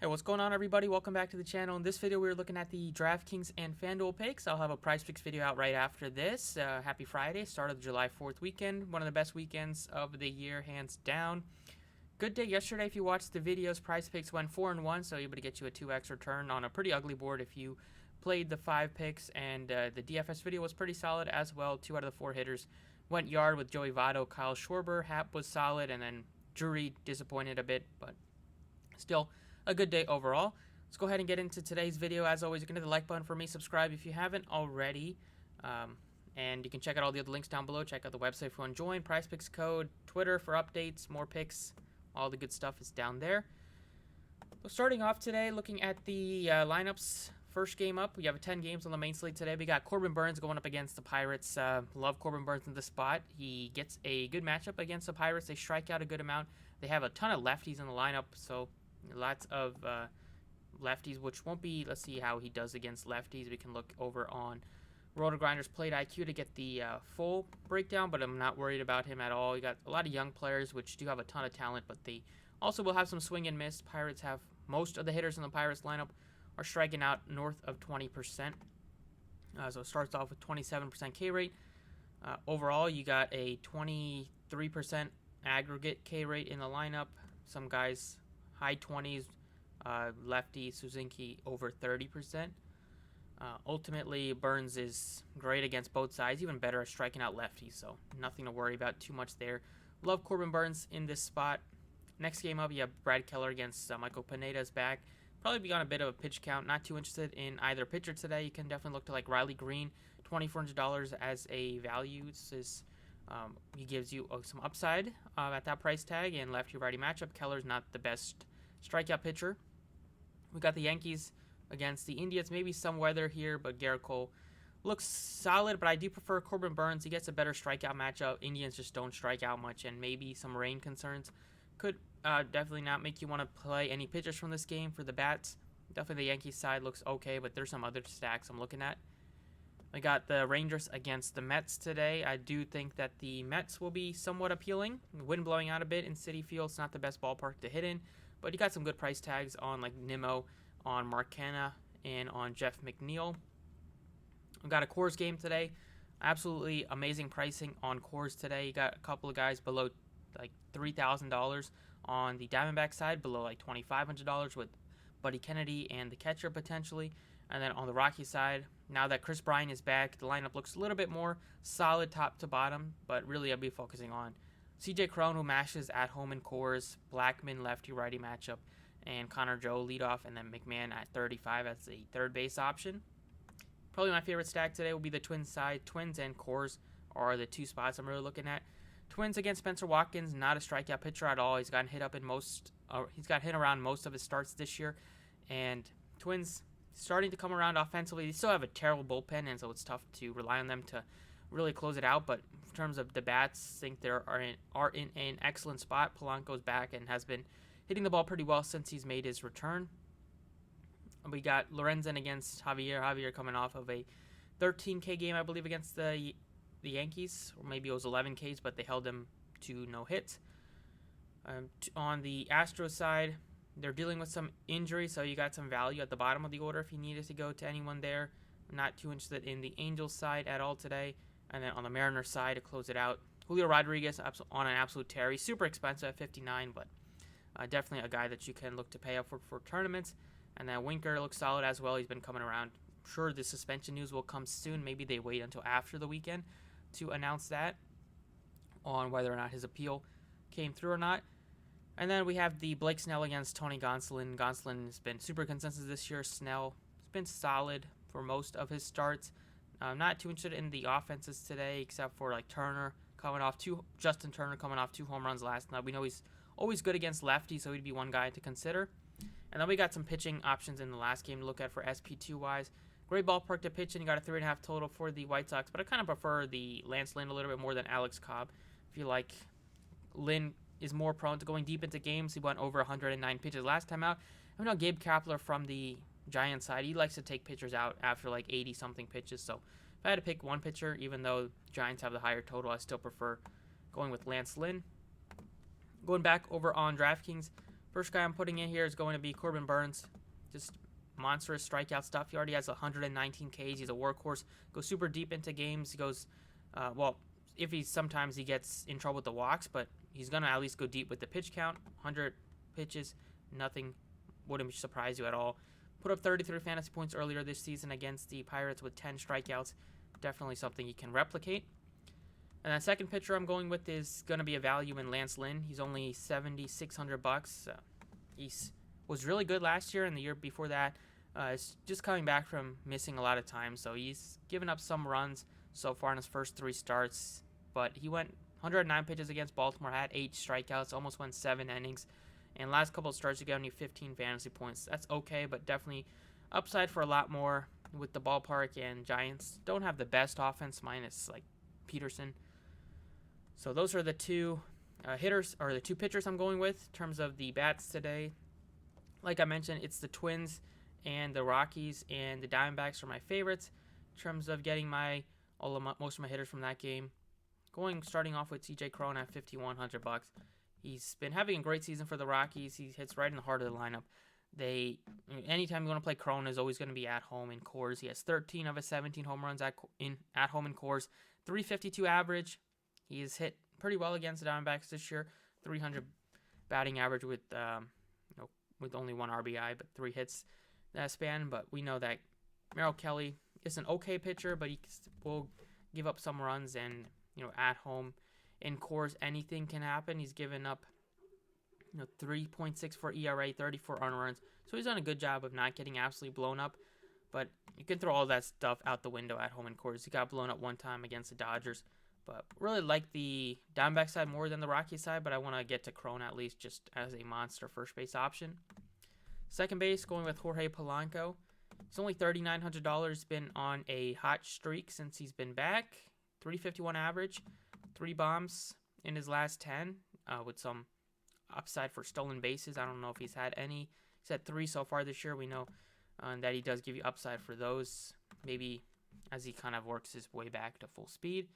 Hey, what's going on, everybody? Welcome back to the channel. In this video, we're looking at the Draftkings and Fanduel picks. I'll have a PrizePicks video out right after this. Happy Friday, start of the July 4th weekend. One of the best weekends of the year, hands down. Good day yesterday if you watched the videos. PrizePicks went 4-1, so able to get you a 2x return on a pretty ugly board if you played the 5 picks. And the DFS video was pretty solid as well. 2 out of the 4 hitters went yard with Joey Votto, Kyle Schwarber. Hap was solid, and then Drury disappointed a bit, but still a good day overall. Let's go ahead and get into today's video. As always, you can hit the like button for me, subscribe if you haven't already, and you can check out all the other links down below. Check out the website if you want to join, PrizePicks code, Twitter for updates, more picks, all the good stuff is down there. So starting off today, looking at the lineups. First game up, we have 10 games on the main slate today. We got Corbin Burnes going up against the Pirates. Love Corbin Burnes in the spot. He gets a good matchup against the Pirates. They strike out a good amount. They have a ton of lefties in the lineup, so lots of lefties, which won't be. Let's see how he does against lefties. We can look over on RotoGrinders Plate IQ to get the full breakdown, but I'm not worried about him at all. You got a lot of young players, which do have a ton of talent, but they also will have some swing and miss. Pirates have most of the hitters in the Pirates lineup are striking out north of 20%. So it starts off with 27% K rate. Overall, you got a 23% aggregate K rate in the lineup. Some guys high 20s, lefty Suzuki over 30%. Ultimately, Burnes is great against both sides, even better at striking out lefties, so nothing to worry about too much there. Love Corbin Burnes in this spot. Next game up, you have Brad Keller against Michael Pineda's back. Probably be on a bit of a pitch count. Not too interested in either pitcher today. You can definitely look to like Riley Green, $2,400 as a value. He gives you some upside at that price tag, and lefty-righty matchup. Keller's not the best strikeout pitcher. We got the Yankees against the Indians. Maybe some weather here, but Garrett Cole looks solid, but I do prefer Corbin Burnes. He gets a better strikeout matchup. Indians just don't strike out much, and maybe some rain concerns could definitely not make you want to play any pitchers from this game for the bats. Definitely the Yankees side looks okay, but there's some other stacks I'm looking at. I got the Rangers against the Mets today. I do think that the Mets will be somewhat appealing. Wind blowing out a bit in Citi Field. It's not the best ballpark to hit in, but you got some good price tags on like Nimmo, on Mark Canha, and on Jeff McNeil. We got a Coors game today. Absolutely amazing pricing on Coors today. You got a couple of guys below like $3,000 on the Diamondback side, below like $2,500 with Buddy Kennedy and the catcher potentially. And then on the Rocky side, now that Chris Bryant is back, the lineup looks a little bit more solid top to bottom, but really I'll be focusing on CJ Cron, who mashes at home in Coors, Blackman lefty-righty matchup, and Connor Joe leadoff, and then McMahon at 35 as a third base option. Probably my favorite stack today will be the Twins side. Twins and Coors are the two spots I'm really looking at. Twins against Spencer Watkins, not a strikeout pitcher at all. He's gotten hit up in he's got hit around most of his starts this year, and Twins starting to come around offensively. They still have a terrible bullpen, and so it's tough to rely on them to really close it out. But in terms of the bats, I think they are in an excellent spot. Polanco's back and has been hitting the ball pretty well since he's made his return. We got Lorenzen against Javier. Javier coming off of a 13K game, I believe, against the Yankees, or maybe it was 11Ks, but they held him to no hits. On the Astros side, they're dealing with some injury, so you got some value at the bottom of the order if you needed to go to anyone there. I'm not too interested in the Angels side at all today. And then on the Mariners side, to close it out, Julio Rodriguez on an absolute tear. He's super expensive at 59, but definitely a guy that you can look to pay up for tournaments. And then Winker looks solid as well. He's been coming around. I'm sure the suspension news will come soon. Maybe they wait until after the weekend to announce that on whether or not his appeal came through or not. And then we have the Blake Snell against Tony Gonsolin. Gonsolin has been super consensus this year. Snell has been solid for most of his starts. Not too interested in the offenses today, except for like Justin Turner coming off 2 home runs last night. We know he's always good against lefties, so he'd be one guy to consider. And then we got some pitching options in the last game to look at for SP2 wise. Great ballpark to pitch in. You got a 3.5 total for the White Sox, but I kind of prefer the Lance Lynn a little bit more than Alex Cobb. I feel like Lynn is more prone to going deep into games. He went over 109 pitches last time out. I know Gabe Kapler from the Giants side, he likes to take pitchers out after like 80-something pitches. So if I had to pick one pitcher, even though Giants have the higher total, I still prefer going with Lance Lynn. Going back over on DraftKings, First guy I'm putting in here is going to be Corbin Burnes. Just monstrous strikeout stuff. He already has 119 Ks. He's a workhorse. Goes super deep into games. He goes, if sometimes he gets in trouble with the walks, but he's gonna at least go deep with the pitch count. 100 pitches, nothing wouldn't surprise you at all. Put up 33 fantasy points earlier this season against the Pirates with 10 strikeouts. Definitely something he can replicate. And that second pitcher I'm going with is going to be a value in Lance Lynn. He's only $7,600. He was really good last year and the year before that. Is just coming back from missing a lot of time, so he's given up some runs so far in his first 3 starts. But he went 109 pitches against Baltimore, had 8 strikeouts, almost went 7 innings. And last couple of starts, he got only 15 fantasy points. That's okay, but definitely upside for a lot more with the ballpark, and Giants don't have the best offense minus like Peterson. So those are the two hitters, or the two pitchers I'm going with in terms of the bats today. Like I mentioned, it's the Twins and the Rockies, and the Diamondbacks are my favorites in terms of getting most of my hitters from that game. Starting off with TJ Crone at $5,100. He's been having a great season for the Rockies. He hits right in the heart of the lineup. Anytime you want to play Crone, is always going to be at home in Coors. He has 13 of his 17 home runs at home in Coors. 352 average. He has hit pretty well against the Diamondbacks this year. 300 batting average with only 1 RBI, but 3 hits that span. But we know that Merrill Kelly is an okay pitcher, but he will give up some runs, and at home in Coors, anything can happen. He's given up 3.64 ERA, 34 earned runs. So he's done a good job of not getting absolutely blown up. But you can throw all that stuff out the window at home in Coors. He got blown up one time against the Dodgers. But really like the Diamondback side more than the Rocky side, but I want to get to Crone at least just as a monster first base option. Second base, going with Jorge Polanco. He's only $3,900. Been on a hot streak since he's been back. 351 average, 3 bombs in his last 10, with some upside for stolen bases. I don't know if he's had any. He's had 3 so far this year. We know that he does give you upside for those, maybe as he kind of works his way back to full speed.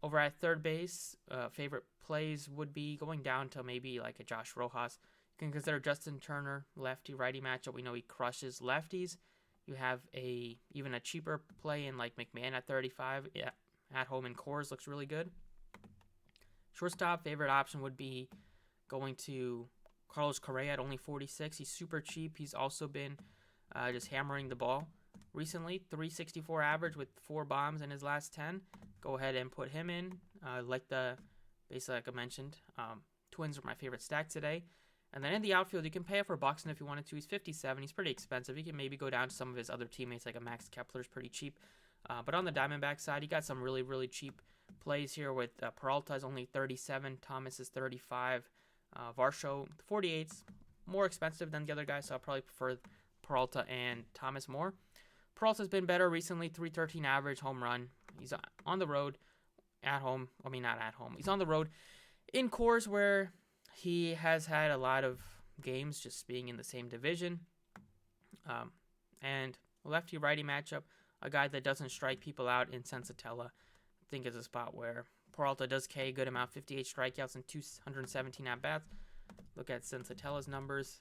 Over at third base, favorite plays would be going down to maybe like a Josh Rojas. You can consider Justin Turner, lefty-righty matchup. We know he crushes lefties. You have even a cheaper play in like McMahon at 35. Yeah, at home in Coors looks really good. Shortstop, favorite option would be going to Carlos Correa at only 46. He's super cheap. He's also been just hammering the ball recently. 364 average with 4 bombs in his last 10. Go ahead and put him in. Basically like I mentioned, Twins are my favorite stack today. And then in the outfield, you can pay up for Buxton if you wanted to. He's 57. He's pretty expensive. You can maybe go down to some of his other teammates, like a Max Kepler's pretty cheap. But on the Diamondback side, he got some really, really cheap plays here with Peralta is only 37. Thomas is 35. Varsho, 48's more expensive than the other guys, so I'll probably prefer Peralta and Thomas more. Peralta's been better recently. 313 average, home run. He's on the road, at home. I mean, not at home. He's on the road in Coors, where he has had a lot of games just being in the same division. And lefty-righty matchup, a guy that doesn't strike people out in Sensatella, I think is a spot where Peralta does K a good amount, 58 strikeouts and 217 at-bats. Look at Sensatella's numbers.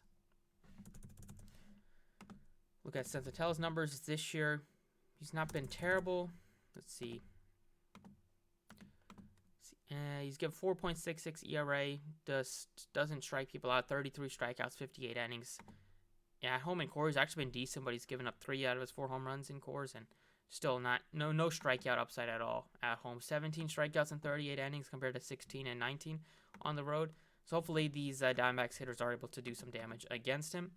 This year. He's not been terrible. Let's see. He's given 4.66 ERA. Doesn't strike people out. 33 strikeouts, 58 innings. Yeah, at home in Coors, he's actually been decent, but he's given up 3 out of his 4 home runs in Coors, and still no strikeout upside at all at home. 17 strikeouts and 38 innings compared to 16 and 19 on the road. So hopefully these Diamondbacks hitters are able to do some damage against him.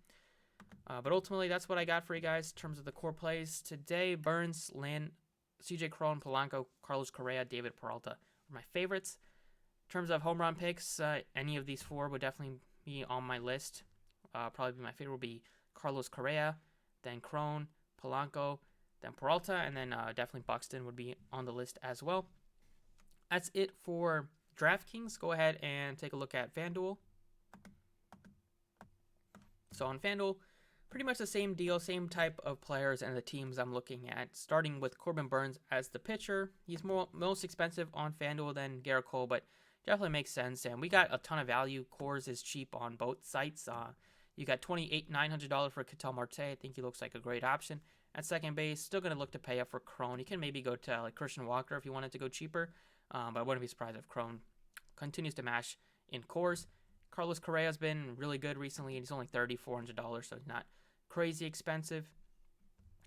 But ultimately, that's what I got for you guys in terms of the core plays today. Burnes, Lynn, CJ Crone, Polanco, Carlos Correa, David Peralta are my favorites. In terms of home run picks, any of these 4 would definitely be on my list. Probably my favorite would be Carlos Correa, then Crone, Polanco, then Peralta, and then definitely Buxton would be on the list as well. That's it for DraftKings. Go ahead and take a look at FanDuel. So on FanDuel, pretty much the same deal, same type of players and the teams I'm looking at. Starting with Corbin Burnes as the pitcher. He's most expensive on FanDuel than Garrett Cole, but definitely makes sense. And we got a ton of value. Coors is cheap on both sites. You got $900 for Ketel Marte. I think he looks like a great option. At second base, still going to look to pay up for Crone. You can maybe go to like Christian Walker if you wanted to go cheaper. But I wouldn't be surprised if Crone continues to mash in Coors. Carlos Correa's been really good recently, and he's only $3,400, so not crazy expensive.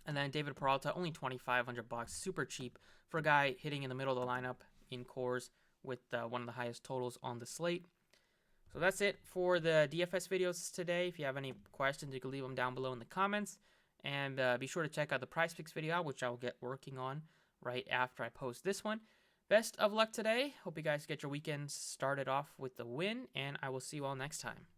And then David Peralta, only $2,500, super cheap for a guy hitting in the middle of the lineup in Coors with one of the highest totals on the slate. So that's it for the DFS videos today. If you have any questions, you can leave them down below in the comments. And be sure to check out the PrizePicks video out, which I'll get working on right after I post this one. Best of luck today. Hope you guys get your weekends started off with the win, and I will see you all next time.